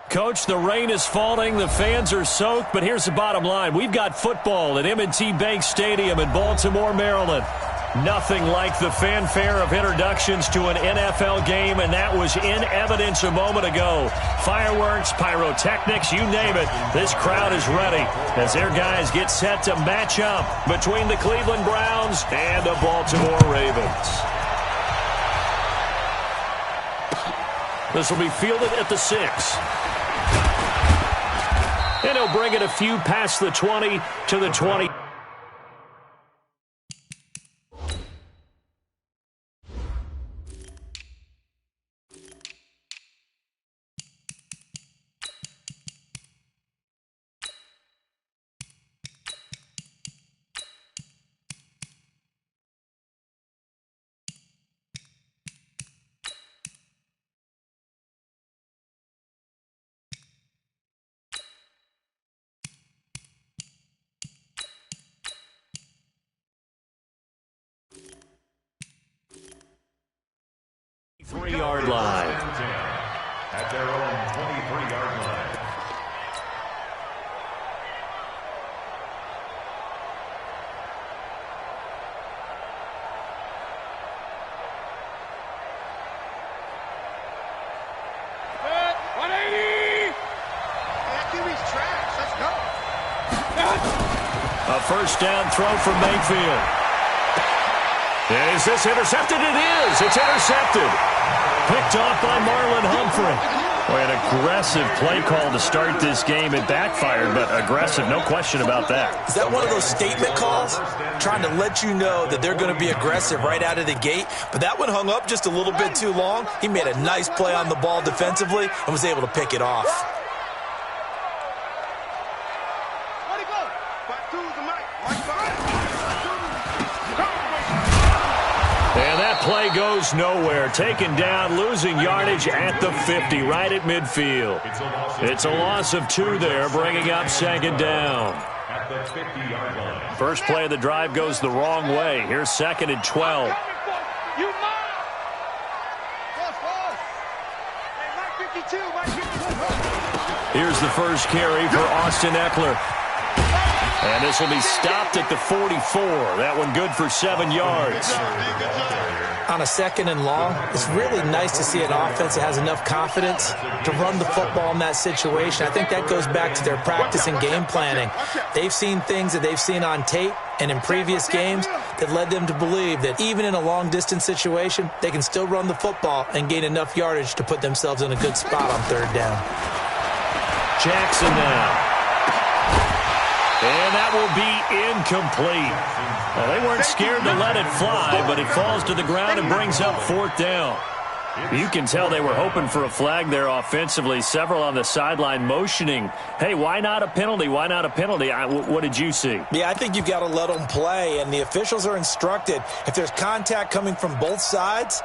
Coach, the rain is falling, the fans are soaked, but here's the bottom line. We've got football at M&T Bank Stadium in Baltimore, Maryland. Nothing like the fanfare of introductions to an NFL game, and that was in evidence a moment ago. Fireworks, pyrotechnics, you name it. This crowd is ready as their guys get set to match up between the Cleveland Browns and the Baltimore Ravens. This will be fielded at the 6. And he'll bring it a few past the 20 to the 20. Three-yard line. At their own 23-yard line. Good. 180. That QB's trash. Let's go. A first down throw from Mayfield. Is this intercepted? It is. It's intercepted. Picked off by Marlon Humphrey. Boy, an aggressive play call to start this game. It backfired, but aggressive, no question about that. Is that one of those statement calls? Trying to let you know that they're going to be aggressive right out of the gate. But that one hung up just a little bit too long. He made a nice play on the ball defensively and was able to pick it off. Play goes nowhere. Taken down, losing yardage at the 50, right at midfield. It's a loss of 2 there, bringing up second down. At the 50-yard line. First play of the drive goes the wrong way. Here's second and 12. Here's the first carry for Austin Eckler. And this will be stopped at the 44. That one good for 7 yards. On a second and long, it's really nice to see an offense that has enough confidence to run the football in that situation. I think that goes back to their practice and game planning. They've seen things that they've seen on tape and in previous games that led them to believe that even in a long-distance situation, they can still run the football and gain enough yardage to put themselves in a good spot on third down. Jackson now. And that will be incomplete. Well, they weren't scared to let it fly, but it falls to the ground and brings up fourth down. You can tell they were hoping for a flag there offensively. Several on the sideline motioning, hey, why not a penalty? Why not a penalty? What did you see? Yeah, I think you've got to let them play, and the officials are instructed. If there's contact coming from both sides,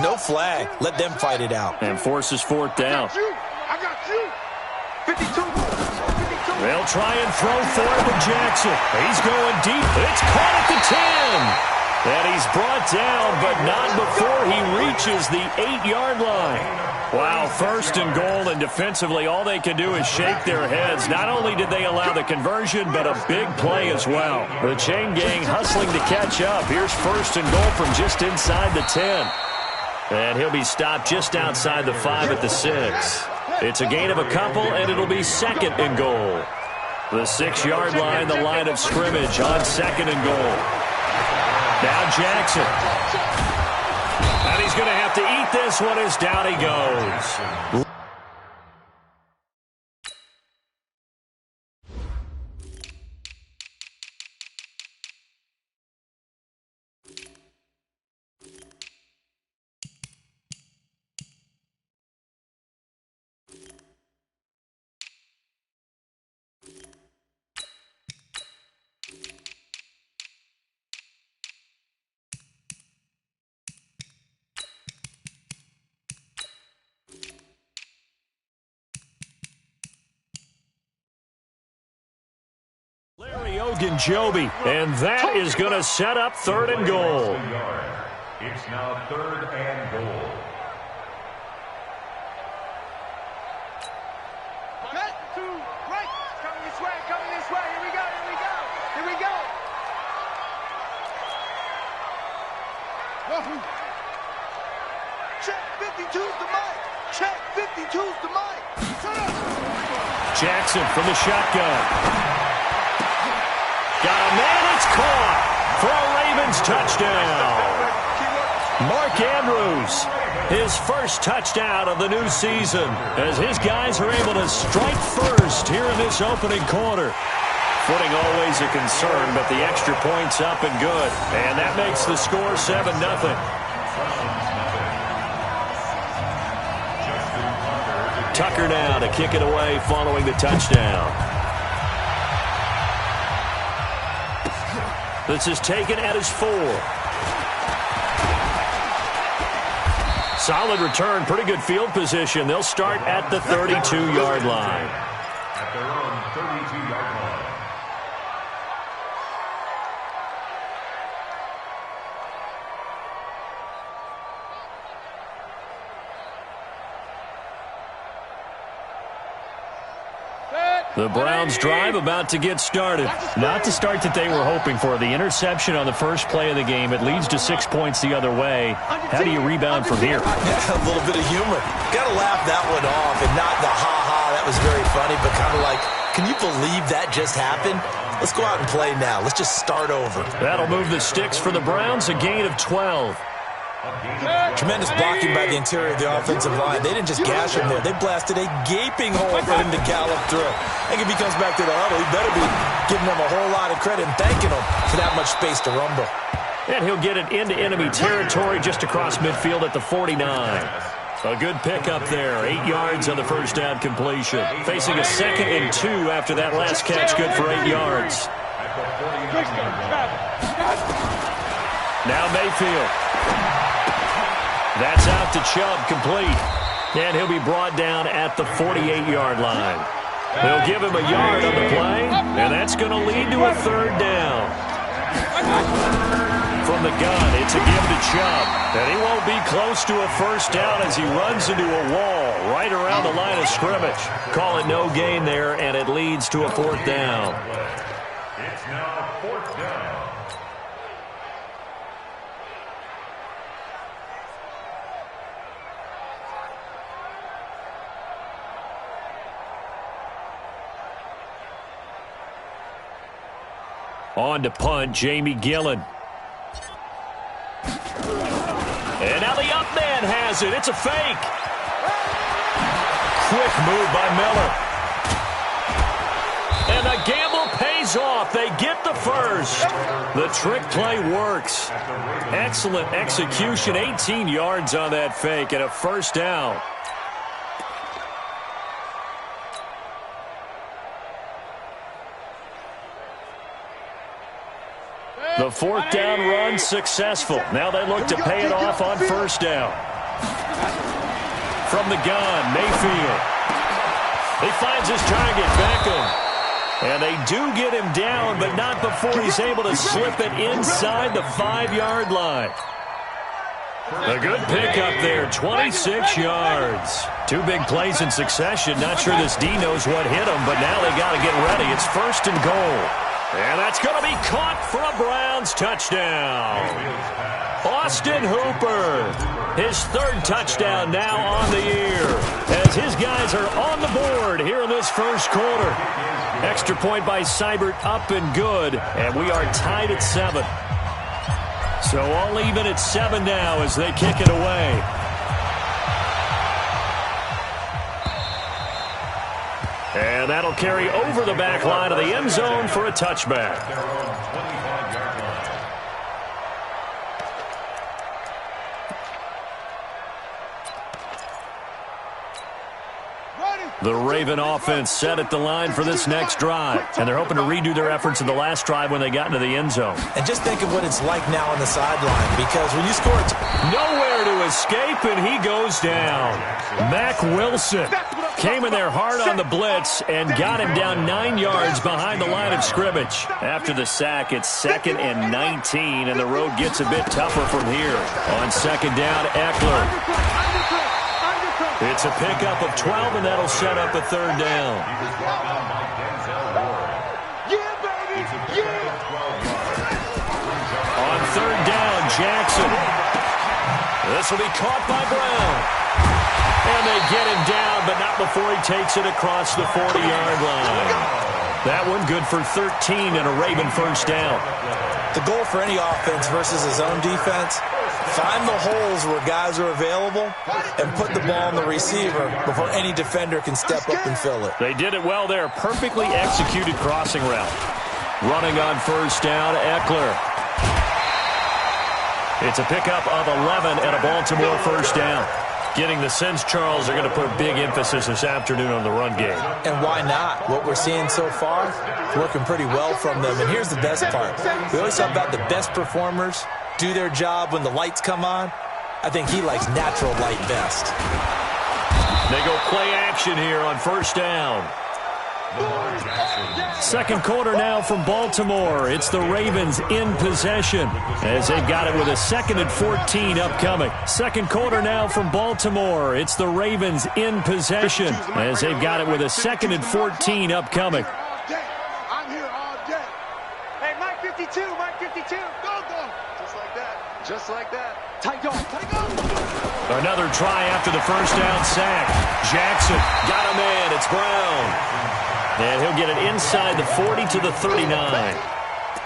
no flag. Let them fight it out. And forces fourth down. I got you. 52. They'll try and throw for it with Jackson. He's going deep. It's caught at the 10. And he's brought down, but not before he reaches the 8-yard line. Wow, first and goal, and defensively all they can do is shake their heads. Not only did they allow the conversion, but a big play as well. The chain gang hustling to catch up. Here's first and goal from just inside the 10. And he'll be stopped just outside the 5 at the 6. It's a gain of a couple, and it'll be second and goal. The 6-yard line, the line of scrimmage on second and goal. Now Jackson. And he's going to have to eat this one as down he goes. Ogunjobi, and that is going to set up third and goal. It's now third and goal. this way. Here we go. Here we go. Here we go. Check 52's the mic. Check 52's the mic. Shut up. Jackson from the shotgun. Got a man, it's caught for a Ravens touchdown. Mark Andrews, his first touchdown of the new season, as his guys are able to strike first here in this opening quarter. Footing always a concern, but the extra point's up and good. And that makes the score 7-0. Tucker now to kick it away following the touchdown. This is taken at his 4. Solid return, pretty good field position. They'll start at the 32-yard line. At their own 32-yard line. The Browns drive about to get started. Not the start that they were hoping for. The interception on the first play of the game. It leads to 6 points the other way. How do you rebound from here? Yeah, a little bit of humor. Got to laugh that one off and not the ha-ha. That was very funny, but kind of like, can you believe that just happened? Let's go out and play now. Let's just start over. That'll move the sticks for the Browns, a gain of 12. Tremendous blocking by the interior of the offensive line. They didn't just gash him there. They blasted a gaping hole for him to gallop through. I think if he comes back to the huddle, he better be giving them a whole lot of credit and thanking them for that much space to rumble. And he'll get it into enemy territory just across midfield at the 49. A good pickup there. 8 yards on the first down completion. Facing a 2nd and 2 after that last catch, good for 8 yards. Now Mayfield. That's out to Chubb, complete. And he'll be brought down at the 48-yard line. They'll give him a yard on the play, and that's going to lead to a 3rd down. From the gun, it's a give to Chubb. And he won't be close to a first down as he runs into a wall right around the line of scrimmage. Call it no gain there, and it leads to a 4th down. It's now 4th down. On to punt, Jamie Gillen. And now the up man has it. It's a fake. Quick move by Miller. And the gamble pays off. They get the first. The trick play works. Excellent execution. 18 yards on that fake and a first down. The 4th down run successful. Now they look to pay it off on first down. From the gun, Mayfield. He finds his target, Beckham. And they do get him down, but not before he's able to slip it inside the 5-yard line. A good pickup there, 26 yards. 2 big plays in succession. Not sure this D knows what hit him, but now they got to get ready. It's 1st and goal. And that's going to be caught for a Browns touchdown. Austin Hooper, his 3rd touchdown now on the year, as his guys are on the board here in this first quarter. Extra point by Seibert, up and good, and we are tied at 7. So all even at 7 now as they kick it away. And that'll carry over the back line of the end zone for a touchback. The Raven offense set at the line for this next drive. And they're hoping to redo their efforts in the last drive when they got into the end zone. And just think of what it's like now on the sideline, because when you score... Nowhere to escape, and he goes down. Mack Wilson came in there hard on the blitz and got him down 9 yards behind the line of scrimmage. After the sack, it's 2nd and 19, and the road gets a bit tougher from here. On 2nd down, Eckler. It's a pickup of 12, and that'll set up a 3rd down. baby. Yeah. On third down, Jackson. This will be caught by Brown. And they get him down, but not before he takes it across the 40-yard line. That one good for 13 and a Raven first down. The goal for any offense versus his own defense, find the holes where guys are available and put the ball on the receiver before any defender can step up and fill it. They did it well there. Perfectly executed crossing route. Running on first down, Eckler. It's a pickup of 11 and a Baltimore first down. Getting the sense, Charles, are going to put a big emphasis this afternoon on the run game. And why not? What we're seeing so far is working pretty well from them. And here's the best part. We always talk about the best performers do their job when the lights come on. I think he likes natural light best. They go play action here on first down. Second quarter now from Baltimore. It's the Ravens in possession as they've got it with a 2nd and 14 upcoming. Second quarter now from Baltimore. It's the Ravens in possession as they've got it with a 2nd and 14 upcoming. I'm here all day. Hey, Mike 52, Mike 52. Go, go. Just like that. Just like that. Tight go, tight go. Another try after the first down sack. Jackson got a man. It's Brown. And he'll get it inside the 40 to the 39.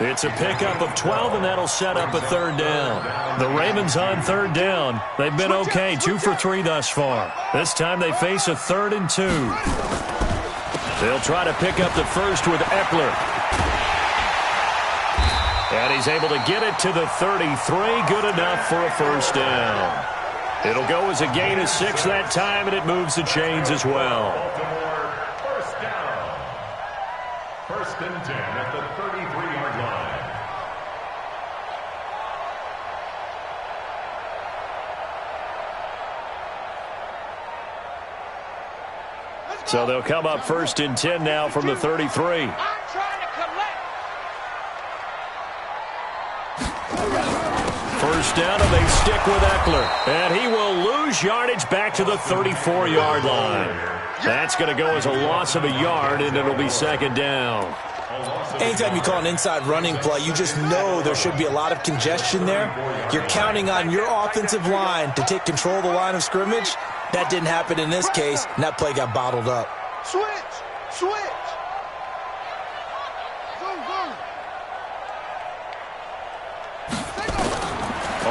It's a pickup of 12, and that'll set up a third down. The Ravens on third down. They've been okay, 2 for 3 thus far. This time they face a 3rd and 2. They'll try to pick up the first with Eckler. And he's able to get it to the 33. Good enough for a first down. It'll go as a gain of 6 that time, and it moves the chains as well. First and 10 at the 33-yard line. So they'll come up first and 10 now from the 33. I'm trying to collect. First down, and they stick with Eckler. And he will lose yardage back to the 34-yard line. That's going to go as a loss of a yard, and it'll be second down. Anytime you call an inside running play, you just know there should be a lot of congestion there. You're counting on your offensive line to take control of the line of scrimmage. That didn't happen in this case, and that play got bottled up. Switch, switch. Go, go.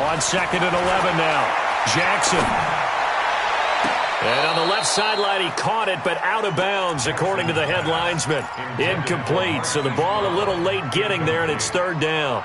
On 2nd and 11 now. Jackson. And on the left sideline, he caught it, but out of bounds, according to the head linesman. Incomplete, so the ball a little late getting there, and it's third down.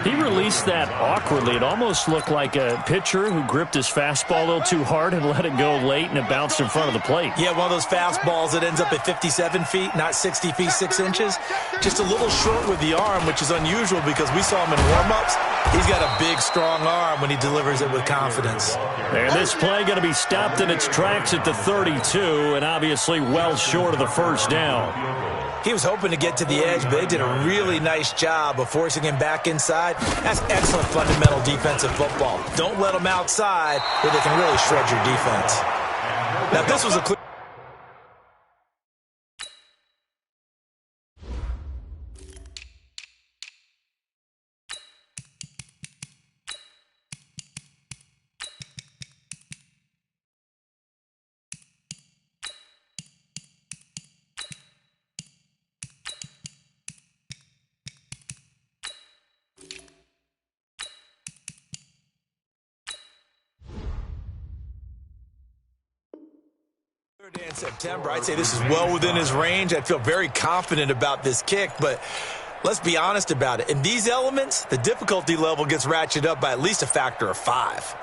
He released that awkwardly. It almost looked like a pitcher who gripped his fastball a little too hard and let it go late, and it bounced in front of the plate. Yeah, one of those fastballs that ends up at 57 feet, not 60 feet, 6 inches. Just a little short with the arm, which is unusual because we saw him in warm-ups. He's got a big, strong arm when he delivers it with confidence. And this play going to be stopped in its tracks at the 32, and obviously well short of the first down. He was hoping to get to the edge, but they did a really nice job of forcing him back inside. That's excellent fundamental defensive football. Don't let them outside where they can really shred your defense. Now, this was a clear... in September, I'd say this is well within his range. I'd feel very confident about this kick, but let's be honest about it. In these elements, the difficulty level gets ratcheted up by at least a factor of 5.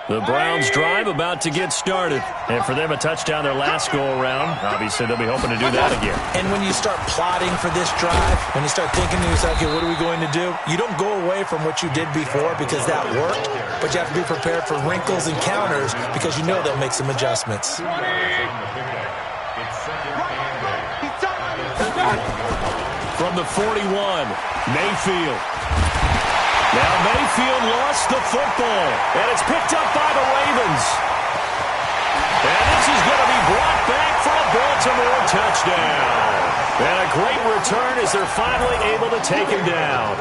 The Browns drive about to get started. And for them, a touchdown their last go-around. Obviously, they'll be hoping to do that again. And when you start plotting for this drive, when you start thinking to yourself, okay, what are we going to do? You don't go away from what you did before because that worked, but you have to be prepared for wrinkles and counters because you know they'll make some adjustments. From the 41, Mayfield. Now Mayfield lost the football, and it's picked up by the Ravens. And this is going to be brought back for a Baltimore touchdown. And a great return as they're finally able to take him down.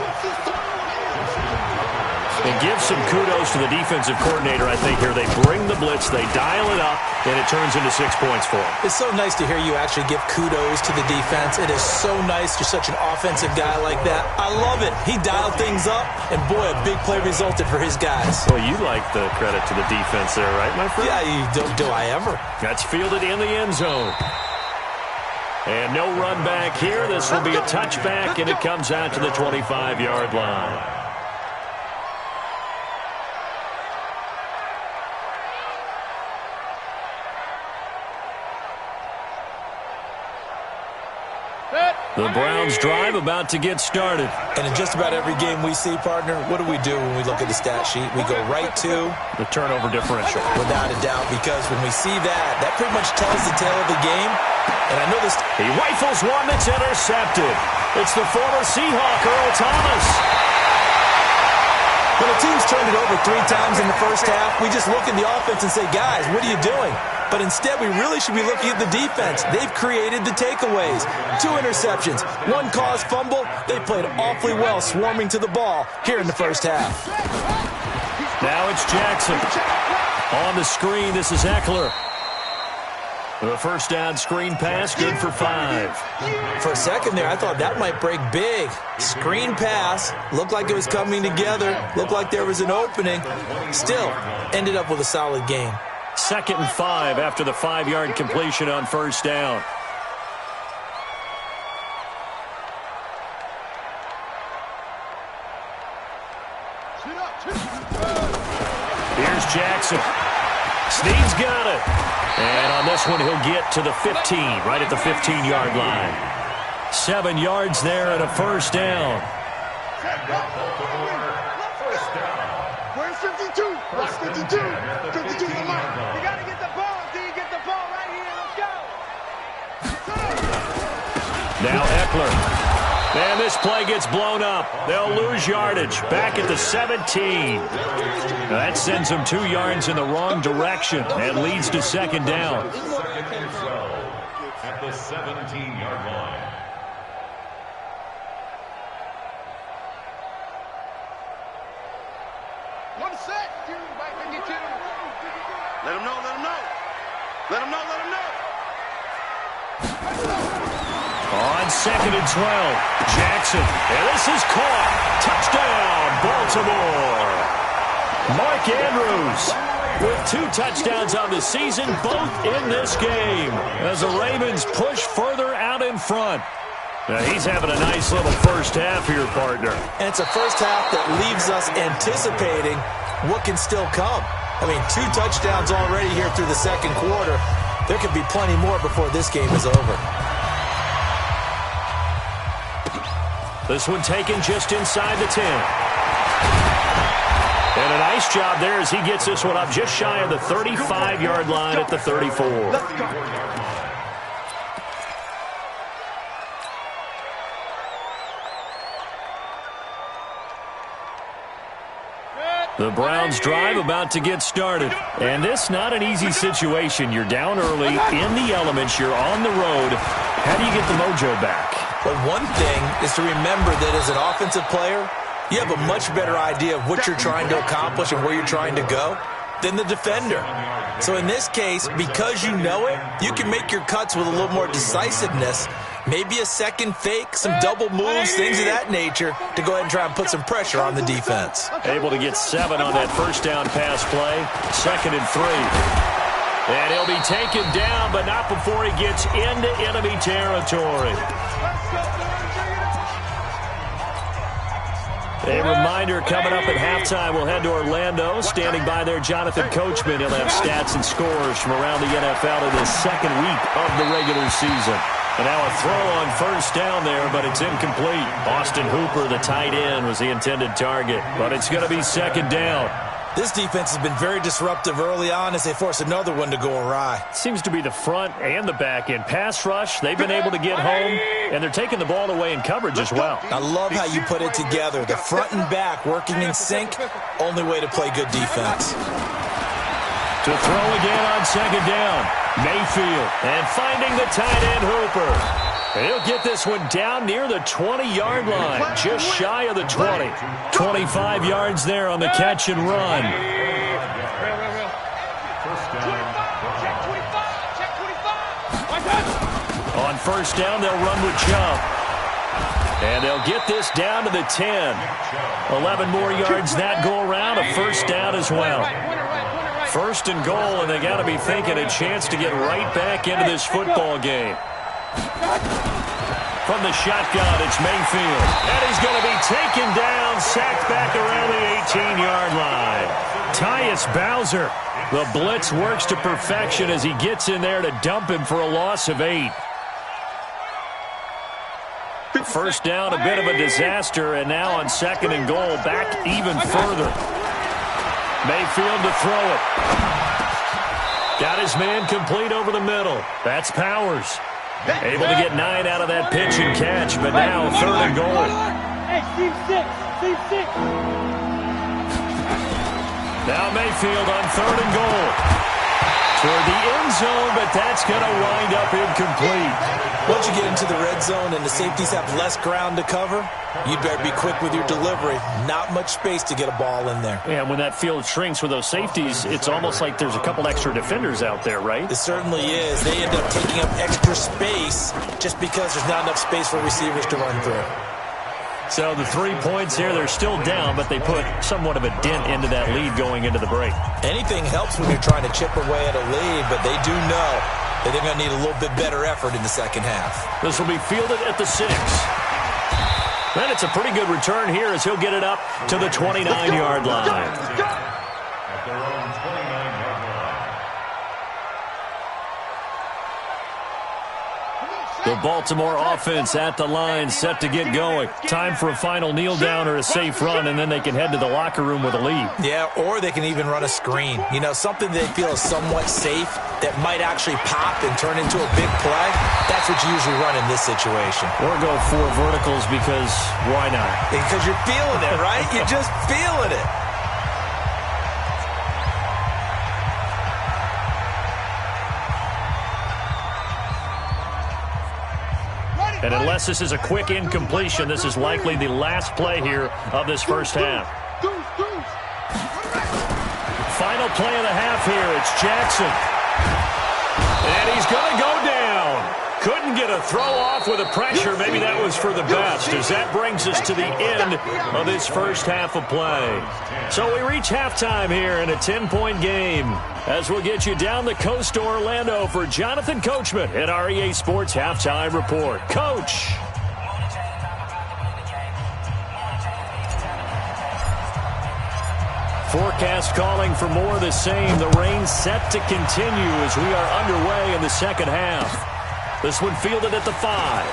And give some kudos to the defensive coordinator, I think, here. They bring the blitz, they dial it up, and it turns into 6 points for them. It's so nice to hear you actually give kudos to the defense. It is so nice. You're such an offensive guy like that. I love it. He dialed things up, and boy, a big play resulted for his guys. Well, you like the credit to the defense there, right, my friend? Yeah, do I ever. That's fielded in the end zone. And no run back here. This will be a touchback, and it comes out to the 25-yard line. The Browns drive about to get started. And in just about every game we see, partner, what do we do when we look at the stat sheet? We go right to the turnover differential. Without a doubt, because when we see that, that pretty much tells the tale of the game. And I know this. He rifles one that's intercepted. It's the former Seahawk, Earl Thomas. When a team's turned it over 3 times in the first half, we just look at the offense and say, guys, what are you doing? But instead, we really should be looking at the defense. They've created the takeaways. 2 interceptions, 1 caused fumble. They played awfully well swarming to the ball here in the first half. Now it's Jackson. On the screen, this is Eckler. The first down screen pass, good for 5. For a second there, I thought that might break big. Screen pass, looked like it was coming together, looked like there was an opening. Still, ended up with a solid game. 2nd and 5 after the 5-yard completion on first down. Here's Jackson. Snead's got it. And on this one, he'll get to the 15, right at the 15-yard line. 7 yards there and a first down. Where's 52? Where's 52? 52 is the mark. You got to get the ball. Do you get the ball right here? Let's go. Now Eckler. And this play gets blown up. They'll lose yardage. Back at the 17. Now that sends them 2 yards in the wrong direction and leads to 2nd down. At the 17-yard line. One set. 2 by 52. Let him know. Let him know. Let him know. Let him know. On 2nd and 12, Jackson, and this is caught. Touchdown, Baltimore. Mark Andrews with 2 touchdowns on the season, both in this game, as the Ravens push further out in front. Now he's having a nice little first half here, partner. And it's a first half that leaves us anticipating what can still come. I mean, 2 touchdowns already here through the 2nd quarter. There could be plenty more before this game is over. This one taken just inside the 10. And a nice job there as he gets this one up just shy of the 35-yard line at the 34. The Browns drive about to get started. And this not an easy situation. You're down early, in the elements, you're on the road. How do you get the mojo back? But one thing is to remember that as an offensive player, you have a much better idea of what you're trying to accomplish and where you're trying to go than the defender. So in this case, because you know it, you can make your cuts with a little more decisiveness, maybe a second fake, some double moves, things of that nature, to go ahead and try and put some pressure on the defense. Able to get 7 on that first down pass play, 2nd and 3. And he'll be taken down, but not before he gets into enemy territory. A reminder coming up at halftime, we'll head to Orlando. Standing by there, Jonathan Coachman. He'll have stats and scores from around the NFL in the 2nd week of the regular season. And now a throw on first down there, but it's incomplete. Austin Hooper, the tight end, was the intended target, but it's going to be 2nd down. This defense has been very disruptive early on as they force another one to go awry. Seems to be the front and the back end. Pass rush, they've been able to get home, and they're taking the ball away in coverage as well. I love how you put it together. The front and back working in sync, only way to play good defense. To throw again on second down. Mayfield. And finding the tight end Hooper. He'll get this one down near the 20-yard line. Just shy of the 20. 25 yards there on the catch and run. On first down, they'll run with Chubb. And they'll get this down to the 10. 11 more yards that go around. A first down as well. First and goal, and they got to be thinking a chance to get right back into this football game. From the shotgun, it's Mayfield. And he's going to be taken down, sacked back around the 18-yard line. Tyus Bowser. The blitz works to perfection as he gets in there to dump him for a loss of 8. First down, a bit of a disaster, and now on second and goal, back even further. Mayfield to throw it. Got his man complete over the middle. That's Powers. Able to get 9 out of that pitch and catch, but now third and goal. Hey, Steve 6. Now Mayfield on third and goal. Toward the end zone, but that's going to wind up incomplete. Once you get into the red zone and the safeties have less ground to cover, you'd better be quick with your delivery. Not much space to get a ball in there. Yeah, when that field shrinks with those safeties, it's almost like there's a couple extra defenders out there, right? It certainly is. They end up taking up extra space just because there's not enough space for receivers to run through. So the 3 points here, they're still down, but they put somewhat of a dent into that lead going into the break. Anything helps when you're trying to chip away at a lead, but they do know that they're going to need a little bit better effort in the second half. This will be fielded at the 6. Then it's a pretty good return here as he'll get it up to the 29-yard line. At their own 29-yard line. The Baltimore offense at the line, set to get going. Time for a final kneel down or a safe run, and then they can head to the locker room with a lead. Yeah, or they can even run a screen. You know, something they feel is somewhat safe that might actually pop and turn into a big play. That's what you usually run in this situation. Or go 4 verticals because why not? Because you're feeling it, right? You're just feeling it. And unless this is a quick incompletion, this is likely the last play here of this first half. Final play of the half here. It's Jackson. And he's going to go down. Couldn't get a throw off with the pressure. Maybe that was for the best, as that brings us to the end of this first half of play. So we reach halftime here in a 10-point game, as we'll get you down the coast to Orlando for Jonathan Coachman at our EA Sports Halftime Report. Coach. Forecast calling for more of the same. The rain set to continue as we are underway in the second half. This one fielded at the 5.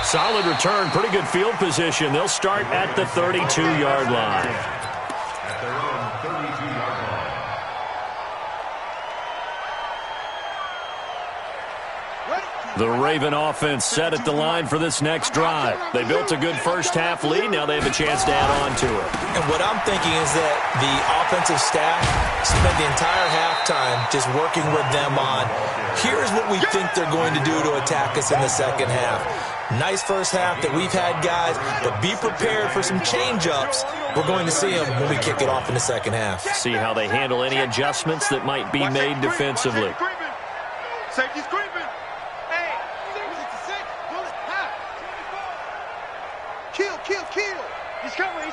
Solid return, pretty good field position. They'll start at the 32-yard line. At their own 32-yard line. The Raven offense set at the line for this next drive. They built a good first half lead. Now they have a chance to add on to it. And what I'm thinking is that the offensive staff spent the entire halftime just working with them on, here's what we think they're going to do to attack us in the second half. Nice first half that we've had, guys, but be prepared for some change-ups. We're going to see them when we kick it off in the second half. See how they handle any adjustments that might be made defensively. Safety's creeping. Hey, 6. Kill. He's coming.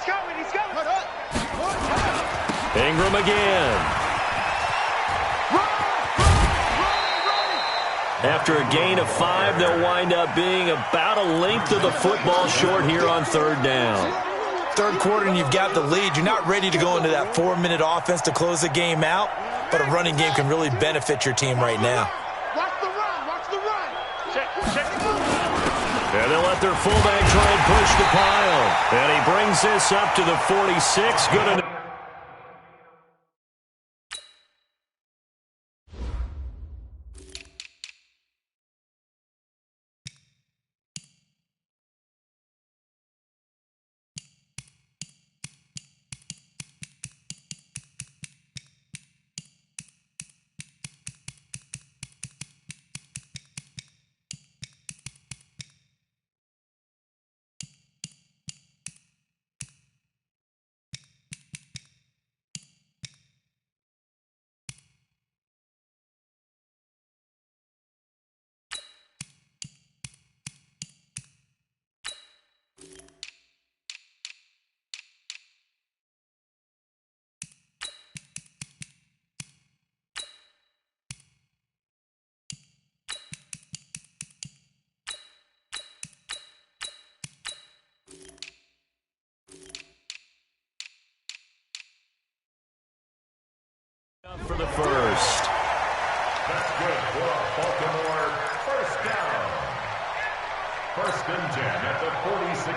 Ingram again. After a gain of 5, they'll wind up being about a length of the football short here on third down. Third quarter and you've got the lead. You're not ready to go into that 4-minute offense to close the game out, but a running game can really benefit your team right now. Watch the run. Check. And they'll let their fullback try and push the pile. And he brings this up to the 46. Good enough.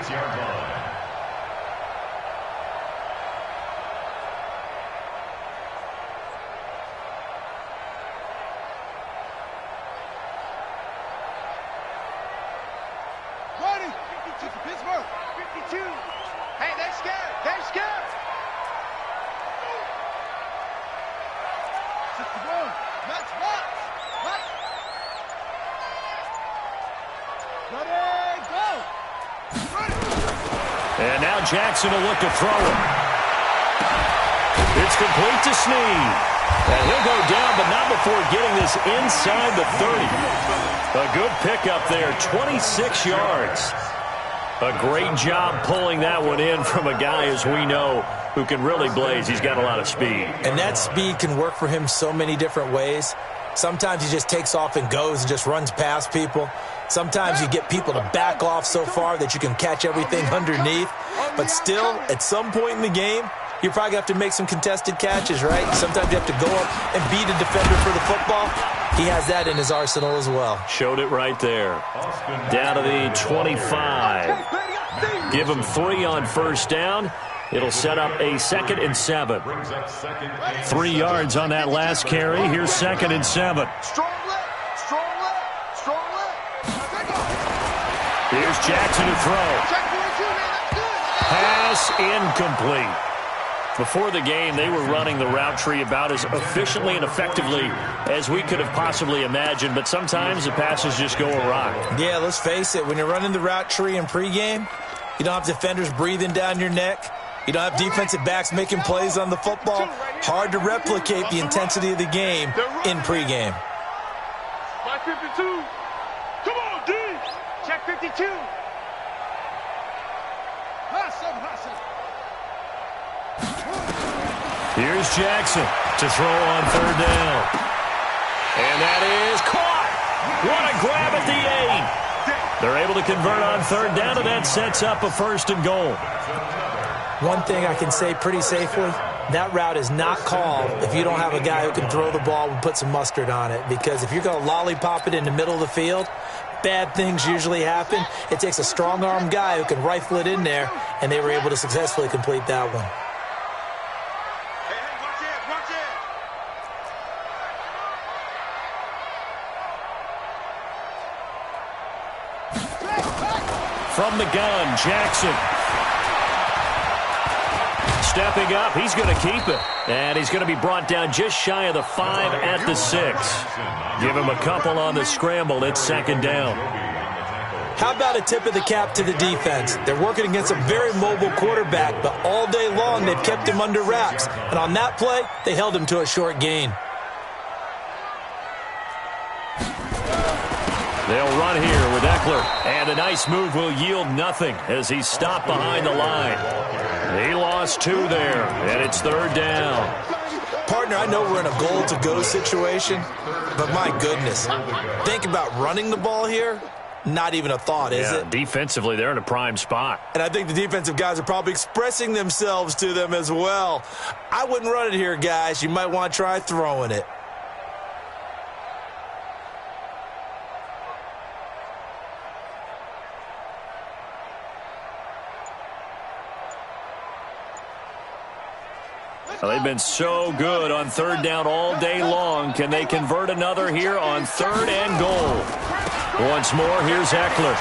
6-yard line. Pittsburgh, 52. Hey, they're scared. They're scared. 61. Let's watch. Let's. Ready, go. And now Jackson will look to throw it. It's complete to Snead. And he'll go down, but not before getting this inside the 30. A good pickup there, 26 yards. A great job pulling that one in from a guy, as we know, who can really blaze. He's got a lot of speed. And that speed can work for him so many different ways. Sometimes he just takes off and goes and just runs past people. Sometimes you get people to back off so far that you can catch everything underneath. But still, at some point in the game, you probably have to make some contested catches, right? Sometimes you have to go up and beat a defender for the football. He has that in his arsenal as well. Showed it right there. Down to the 25. Give him 3 on first down. It'll set up a 2nd and 7. 3 yards on that last carry. Here's 2nd and 7. Strong left, strong left, strong left. Here's Jackson to throw. Check 42, man, that's good. Pass incomplete. Before the game, they were running the route tree about as efficiently and effectively as we could have possibly imagined, but sometimes the passes just go awry. Yeah, let's face it. When you're running the route tree in pregame, you don't have defenders breathing down your neck. You don't have defensive backs making plays on the football. Hard to replicate the intensity of the game in pregame. 552. Come on, D. Check 52. Here's Jackson to throw on 3rd down. And that is caught. What a grab at the 8. They're able to convert on 3rd down, and that sets up a 1st and goal. One thing I can say pretty safely, that route is not called if you don't have a guy who can throw the ball and put some mustard on it. Because if you're going to lollipop it in the middle of the field, bad things usually happen. It takes a strong-arm guy who can rifle it in there, and they were able to successfully complete that one. From the gun, Jackson. Stepping up, he's going to keep it. And he's going to be brought down just shy of the 5 at the 6. Give him a couple on the scramble. It's 2nd down. How about a tip of the cap to the defense? They're working against a very mobile quarterback, but all day long they've kept him under wraps. And on that play, they held him to a short gain. They'll run here with Eckler, and a nice move will yield nothing as he's stopped behind the line. He lost 2 there, and it's 3rd down. Partner, I know we're in a goal-to-go situation, but my goodness, think about running the ball here. Not even a thought, is it? Defensively, they're in a prime spot. And I think the defensive guys are probably expressing themselves to them as well. I wouldn't run it here, guys. You might want to try throwing it. Well, they've been so good on 3rd down all day long. Can they convert another here on 3rd and goal? Once more, here's Eckler.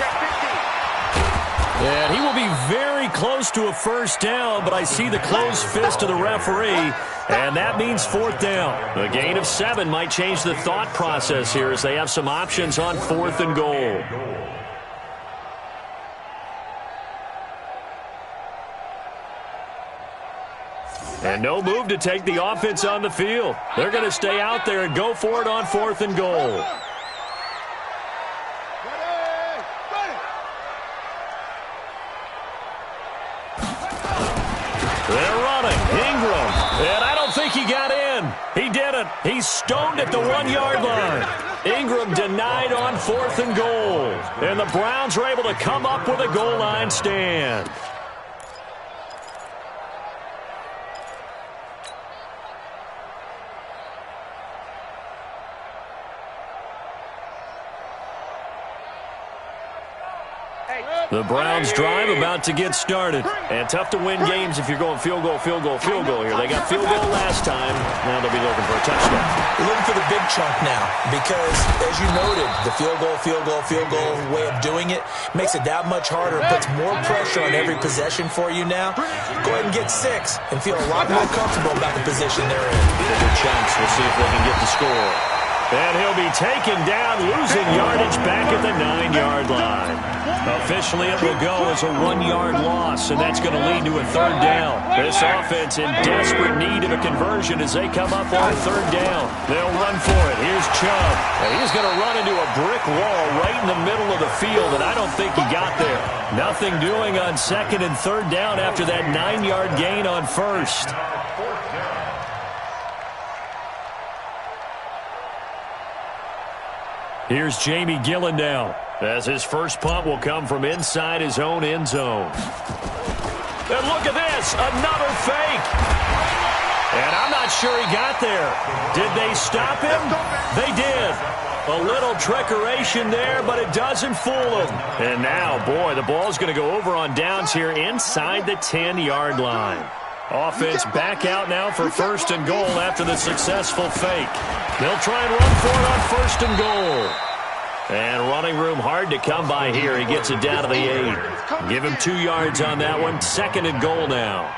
And he will be very close to a 1st down, but I see the closed fist of the referee, and that means 4th down. A gain of 7 might change the thought process here as they have some options on 4th and goal. And no move to take the offense on the field. They're going to stay out there and go for it on 4th and goal. They're running. Ingram. And I don't think he got in. He didn't. He's stoned at the 1-yard line. Ingram denied on 4th and goal. And the Browns are able to come up with a goal line stand. Hey, The Browns drive about to get started. And tough to win games if you're going field goal, field goal, field goal here. They got field goal last time. Now they'll be looking for a touchdown. They're looking for the big chunk now because, as you noted, the field goal way of doing it makes it that much harder and puts more pressure on every possession for you now. Go ahead and get 6 and feel a lot more comfortable about the position they're in. Good chance. We'll see if they can get the score. And he'll be taken down, losing yardage back at the 9-yard line. Officially, it will go as a 1-yard loss, and that's going to lead to a 3rd down. This offense in desperate need of a conversion as they come up on 3rd down. They'll run for it. Here's Chubb. And he's going to run into a brick wall right in the middle of the field, and I don't think he got there. Nothing doing on 2nd and 3rd down after that 9-yard gain on 1st. Here's Jamie Gillen now, as his first punt will come from inside his own end zone. And look at this, another fake. And I'm not sure he got there. Did they stop him? They did. A little trickeration there, but it doesn't fool him. And now, boy, the ball's going to go over on downs here inside the 10-yard line. Offense back out now for 1st and goal after the successful fake. They'll try and run for it on 1st and goal. And running room hard to come by here. He gets it down to the 8. Give him 2 yards on that one. 2nd and goal now.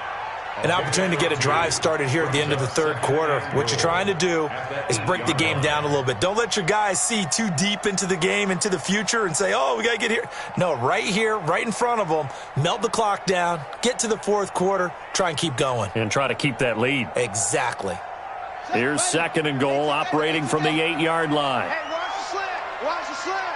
An opportunity to get a drive started here at the end of the 3rd quarter. What you're trying to do is break the game down a little bit. Don't let your guys see too deep into the game, into the future, and say, oh, we got to get here. No, right here, right in front of them, melt the clock down, get to the 4th quarter, try and keep going. And try to keep that lead. Exactly. Here's 2nd and goal, operating from the 8-yard line. Hey, watch the slant. Watch the slant.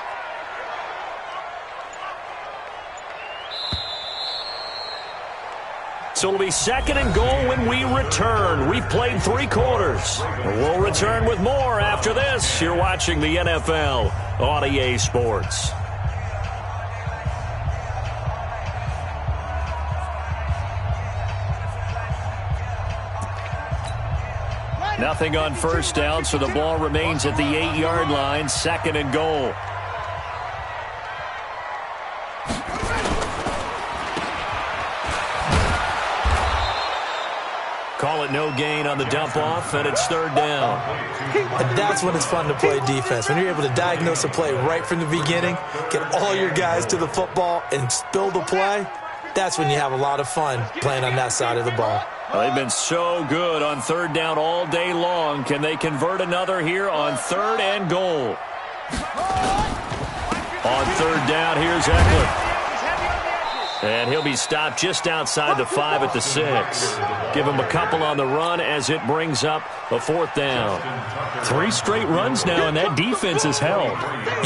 So it'll be 2nd and goal when we return. We've played 3 quarters. We'll return with more after this. You're watching the NFL on EA Sports. Nothing on 1st down, so the ball remains at the 8-yard line. 2nd and goal. Call it no gain on the dump off, and it's 3rd down. And that's when it's fun to play defense. When you're able to diagnose a play right from the beginning, get all your guys to the football, and spill the play, that's when you have a lot of fun playing on that side of the ball. They've been so good on 3rd down all day long. Can they convert another here on 3rd and goal? On 3rd down, here's Eckler. And he'll be stopped just outside the 5 at the 6. Give him a couple on the run as it brings up a 4th down. 3 straight runs now, and that defense is held.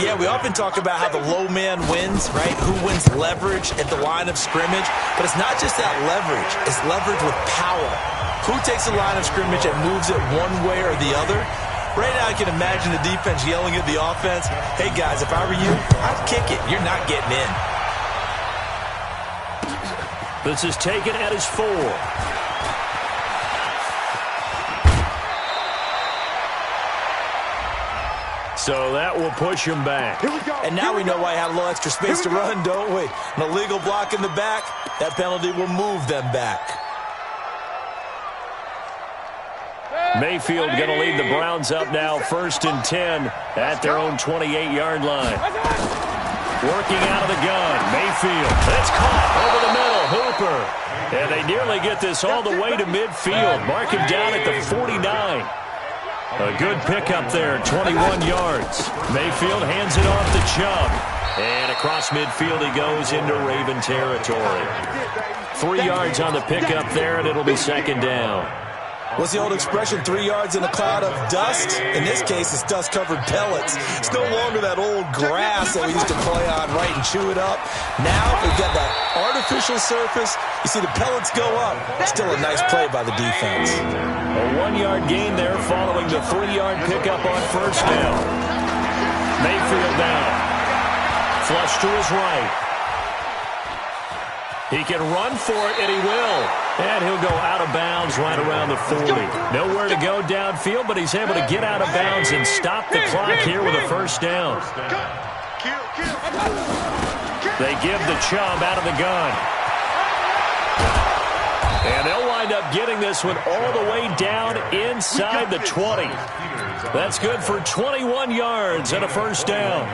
Yeah, we often talk about how the low man wins, right? Who wins leverage at the line of scrimmage? But it's not just that leverage. It's leverage with power. Who takes the line of scrimmage and moves it one way or the other? Right now, I can imagine the defense yelling at the offense, hey, guys, if I were you, I'd kick it. You're not getting in. This is taken at his 4. So that will push him back. And now we know why he had a little extra space to run, don't we? An illegal block in the back, that penalty will move them back. Mayfield going to lead the Browns up now, 1st and 10 at their own 28-yard line. Working out of the gun, Mayfield. That's caught over the middle, Hooper. And they nearly get this all the way to midfield. Mark him down at the 49. A good pickup there, 21 yards. Mayfield hands it off to Chubb. And across midfield he goes into Raven territory. 3 yards on the pickup there, and it'll be 2nd down. What's the old expression, 3 yards in a cloud of dust? In this case, it's dust-covered pellets. It's no longer that old grass that we used to play on, right, and chew it up. Now we've got that artificial surface. You see the pellets go up. Still a nice play by the defense. A 1-yard gain there following the 3-yard pickup on 1st down. Mayfield down. Flush to his right. He can run for it, and he will. And he'll go out of bounds right around the 40. Nowhere to go downfield, but he's able to get out of bounds and stop the clock here with a 1st down. They give the Chubb out of the gun. And they'll wind up getting this one all the way down inside the 20. That's good for 21 yards and a first down.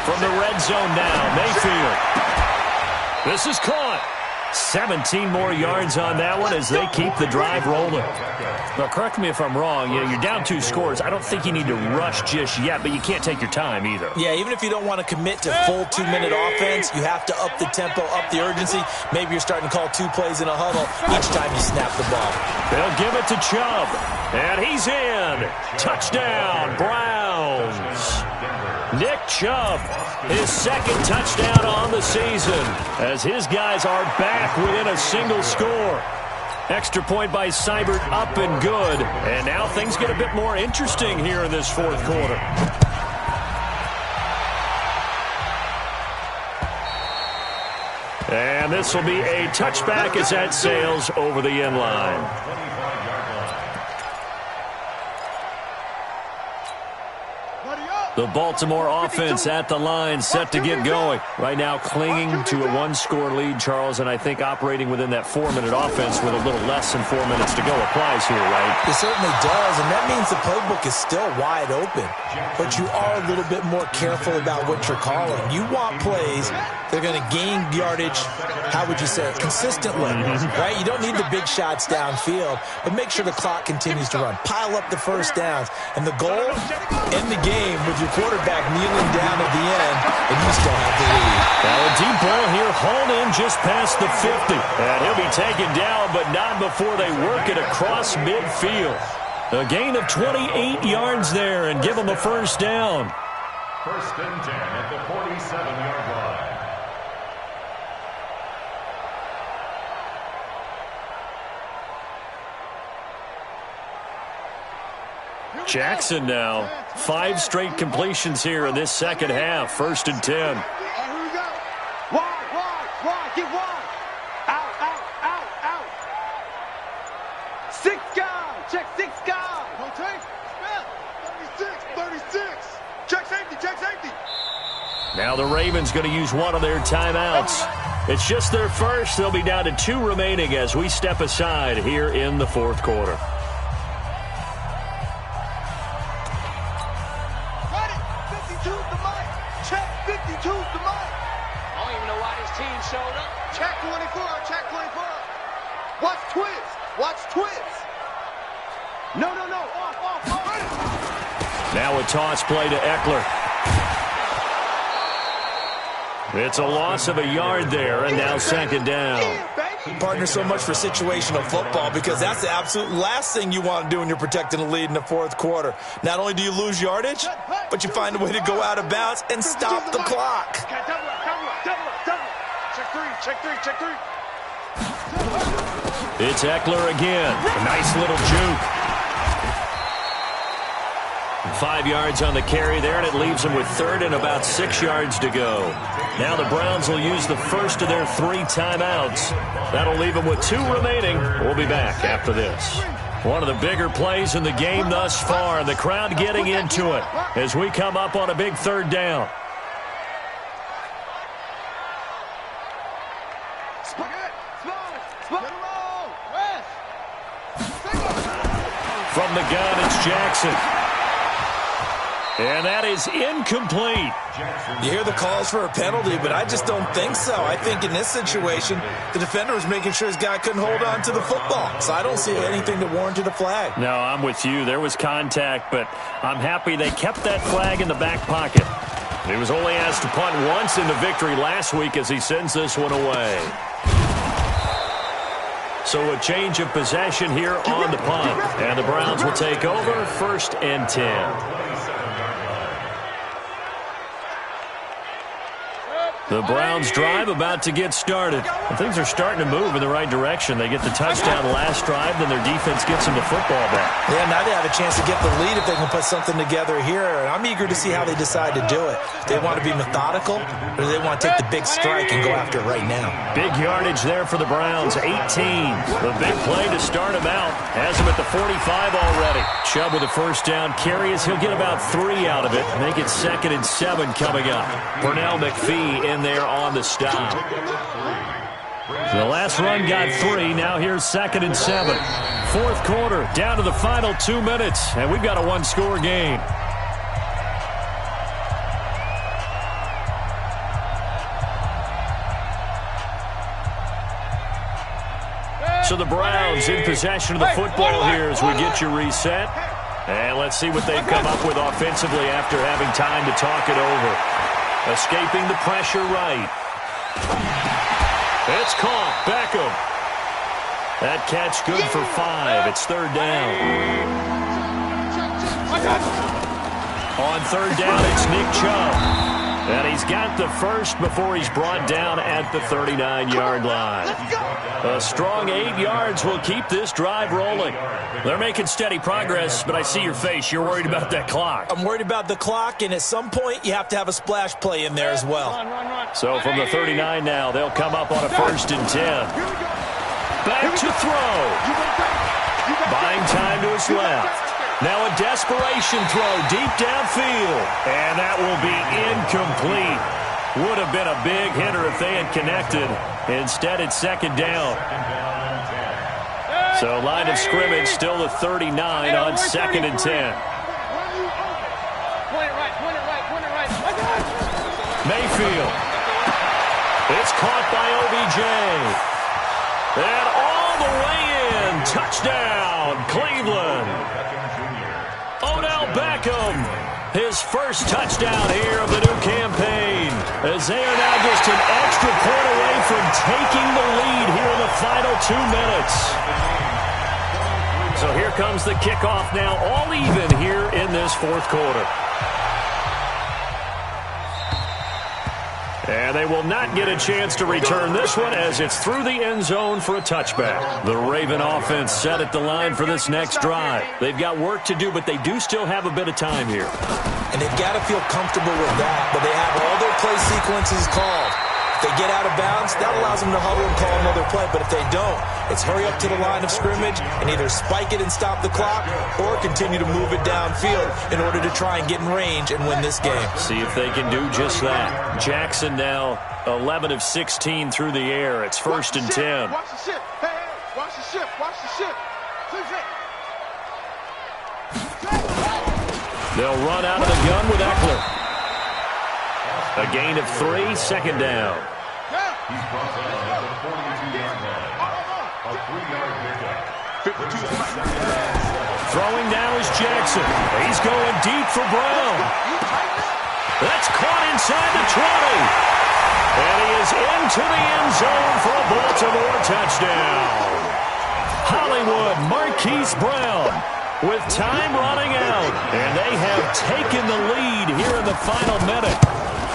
From the red zone now, Mayfield. This is caught. 17 more yards on that one as they keep the drive rolling. Now, correct me if I'm wrong. You're down 2 scores. I don't think you need to rush just yet, but you can't take your time either. Yeah, even if you don't want to commit to full 2-minute offense, you have to up the tempo, up the urgency. Maybe you're starting to call 2 plays in a huddle each time you snap the ball. They'll give it to Chubb, and he's in. Touchdown, Browns. Nick Chubb, his second touchdown on the season, as his guys are back within a single score. Extra point by Seibert, up and good. And now things get a bit more interesting here in this fourth quarter. And this will be a touchback as that sails over the end line. The Baltimore offense at the line, set to get going. Right now clinging to a 1-score lead, Charles, and I think operating within that 4-minute offense with a little less than 4 minutes to go applies here, right? It certainly does, and that means the playbook is still wide open. But you are a little bit more careful about what you're calling. You want plays that are going to gain yardage, how would you say it, consistently, right? You don't need the big shots downfield, but make sure the clock continues to run. Pile up the first downs. And the goal, end the game with your quarterback kneeling down at the end, and you still have the lead. Now a deep ball here, hauled in just past the 50. And he'll be taken down, but not before they work it across midfield. A gain of 28 yards there, and give them a first down. First and 10 at the 47-yard line. Jackson now. 5 straight completions here in this second half. First and 10. Here we go. Wide, get wide. Out. 6 guys, check 6 guys. Rotate, spell. 36. Check safety. Now the Ravens going to use one of their timeouts. It's just their first. They'll be down to 2 remaining as we step aside here in the fourth quarter. Watch twist. No. Off. Now a toss play to Eckler. It's a loss of a yard there, and now second down. Partner, so much for situational football, because that's the absolute last thing you want to do when you're protecting a lead in the fourth quarter. Not only do you lose yardage, but you find a way to go out of bounds and stop the clock. Check three. It's Eckler again. A nice little juke. 5 yards on the carry there, and it leaves them with third and about 6 yards to go. Now the Browns will use the first of their 3 timeouts. That'll leave them with 2 remaining. We'll be back after this. One of the bigger plays in the game thus far, and the crowd getting into it as we come up on a big third down. From the gun, it's Jackson. And that is incomplete. You hear the calls for a penalty, but I just don't think so. I think in this situation, the defender was making sure his guy couldn't hold on to the football. So I don't see anything to warrant a flag. No, I'm with you. There was contact, but I'm happy they kept that flag in the back pocket. He was only asked to punt once in the victory last week as he sends this one away. So a change of possession here on the punt. And the Browns will take over, first and 10. The Browns drive about to get started. And things are starting to move in the right direction. They get the touchdown last drive, then their defense gets them the football back. Yeah, now they have a chance to get the lead if they can put something together here. And I'm eager to see how they decide to do it. They want to be methodical, or do they want to take the big strike and go after it right now? Big yardage there for the Browns, 18. The big play to start him out. Has him at the 45 already. Chubb with a first down carry as he'll get about 3 out of it. Make it 2nd and 7 coming up. Pernell McPhee in there on the stop. The last run got 3. Now here's 2nd and 7. Fourth quarter, down to the final 2 minutes, and we've got a one-score game. So the Browns in possession of the football here as we get you reset. And let's see what they've come up with offensively after having time to talk it over. Escaping the pressure right. It's caught. Beckham. That catch good for 5. It's 3rd down. On 3rd down, it's Nick Chubb. And he's got the first before he's brought down at the 39-yard line. A strong 8 yards will keep this drive rolling. They're making steady progress, but I see your face. You're worried about that clock. I'm worried about the clock, and at some point, you have to have a splash play in there as well. So from the 39 now, they'll come up on a 1st and 10. Back to throw. Buying time to his left. Now a desperation throw deep downfield. And that will be incomplete. Would have been a big hitter if they had connected. Instead, it's 2nd down. So line of scrimmage still the 39 on 2nd and 10. Mayfield. It's caught by OBJ. And all the way in. Touchdown, Cleveland. Odell Beckham, his first touchdown here of the new campaign, as they are now just an extra point away from taking the lead here in the final 2 minutes. So here comes the kickoff now, all even here in this fourth quarter. And they will not get a chance to return this one as it's through the end zone for a touchback. The Raven offense set at the line for this next drive. They've got work to do, but they do still have a bit of time here. And they've got to feel comfortable with that, but they have all their play sequences called. If they get out of bounds, that allows them to huddle and call another play. But if they don't, it's hurry up to the line of scrimmage and either spike it and stop the clock or continue to move it downfield in order to try and get in range and win this game. See if they can do just that. Jackson now 11 of 16 through the air. It's 1st and 10. Watch the ship. Hey, watch the ship. Watch the ship. They'll run out of the gun with Eckler. A gain of 3, 2nd down. He's brought down at the 42-yard line. A 3-yard pickup. Throwing now is Jackson. He's going deep for Brown. That's caught inside the 20. And he is into the end zone for a Baltimore touchdown. Hollywood Marquise Brown with time running out. And they have taken the lead here in the final minute.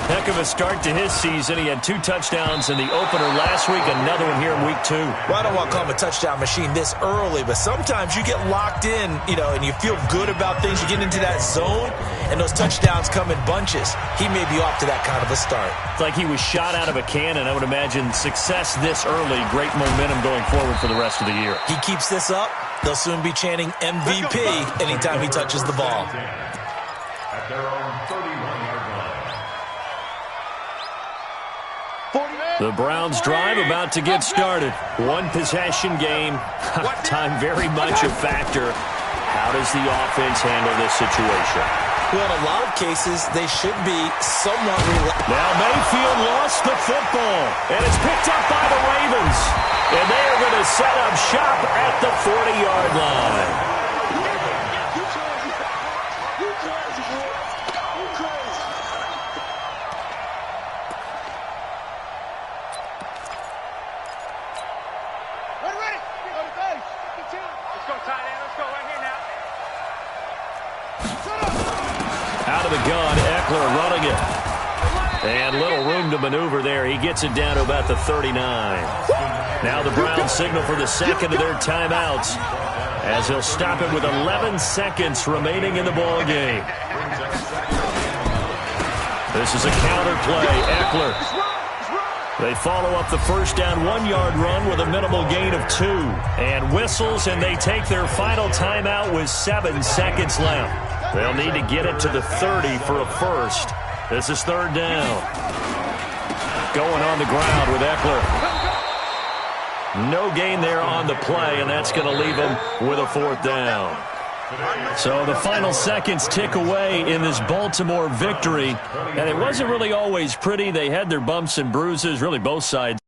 Heck of a start to his season. He had 2 touchdowns in the opener last week, another one here in week 2. Well, I don't want to call him a touchdown machine this early, but sometimes you get locked in, and you feel good about things. You get into that zone, and those touchdowns come in bunches. He may be off to that kind of a start. It's like he was shot out of a cannon. I would imagine success this early, great momentum going forward for the rest of the year. He keeps this up, they'll soon be chanting MVP anytime he touches the ball. At their own 31-yard line. The Browns drive about to get started. One possession game. Time very much a factor. How does the offense handle this situation? Well, in a lot of cases, they should be somewhat relaxed. Now Mayfield lost the football, and it's picked up by the Ravens. And they are going to set up shop at the 40-yard line. to maneuver there. He gets it down to about the 39. Now the Browns signal for the second of their timeouts, as he'll stop it with 11 seconds remaining in the ball game. This is a counter play. Eckler. They follow up the first down 1-yard run with a minimal gain of 2. And whistles, and they take their final timeout with 7 seconds left. They'll need to get it to the 30 for a first. This is third down. Going on the ground with Eckler. No gain there on the play, and that's going to leave him with a fourth down. So the final seconds tick away in this Baltimore victory, and it wasn't really always pretty. They had their bumps and bruises, really both sides.